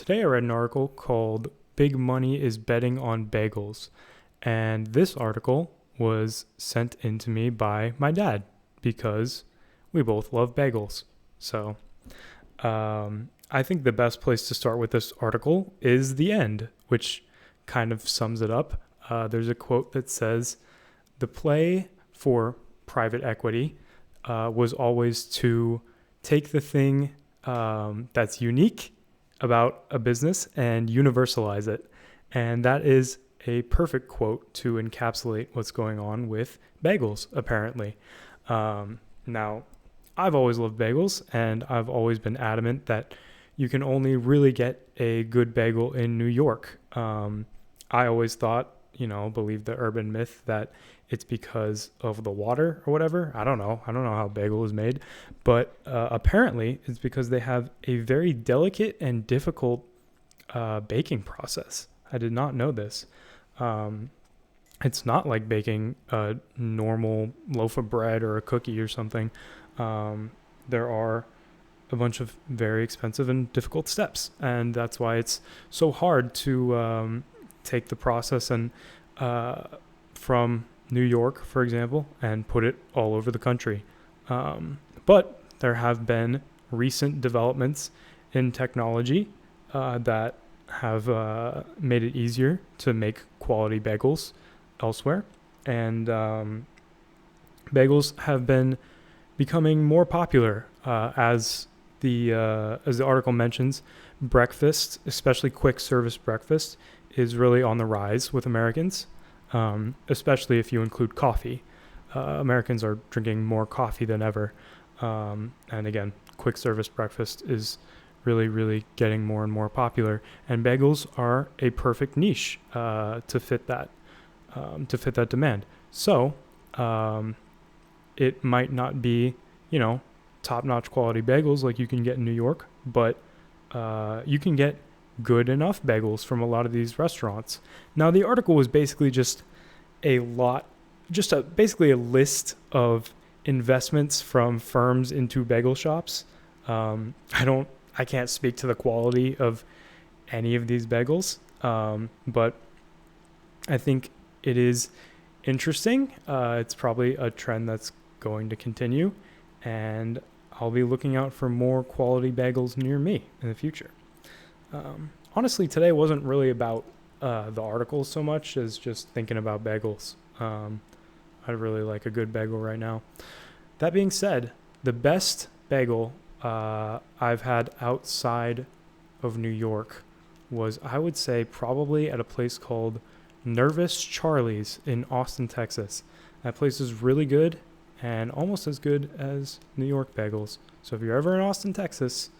Today I read an article called Big Money is Betting on Bagels. And this article was sent in to me by my dad because we both love bagels. So I think the best place to start with this article is the end, which kind of sums it up. There's a quote that says, "The play for private equity was always to take the thing that's unique about a business and universalize it." And that is a perfect quote to encapsulate what's going on with bagels, apparently. Now, I've always loved bagels, and I've always been adamant that you can only really get a good bagel in New York. I always thought, believed the urban myth that it's because of the water or whatever. I don't know how bagel is made, but apparently it's because they have a very delicate and difficult baking process. I did not know this. It's not like baking a normal loaf of bread or a cookie or something. There are a bunch of very expensive and difficult steps, and that's why it's so hard to take the process and from New York, for example, and put it all over the country. But there have been recent developments in technology that have made it easier to make quality bagels elsewhere. And bagels have been becoming more popular as the article mentions. Breakfast, especially quick service breakfast, is really on the rise with Americans, especially if you include coffee. Americans are drinking more coffee than ever. And again, quick service breakfast is really, really getting more and more popular. And bagels are a perfect niche to fit that demand. So it might not be, top-notch quality bagels like you can get in New York, but you can get good enough bagels from a lot of these restaurants. Now, the article was basically basically a list of investments from firms into bagel shops. I can't speak to the quality of any of these bagels, but I think it is interesting. It's probably a trend that's going to continue, and I'll be looking out for more quality bagels near me in the future. Honestly, today wasn't really about the article so much as just thinking about bagels. I really like a good bagel right now. That being said, the best bagel I've had outside of New York was, I would say, probably at a place called Nervous Charlie's in Austin, Texas. That place is really good and almost as good as New York bagels. So if you're ever in Austin, Texas,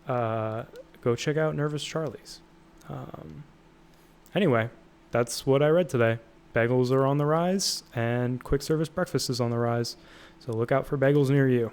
go check out Nervous Charlie's. Anyway, that's what I read today. Bagels are on the rise, and quick service breakfast is on the rise. So look out for bagels near you.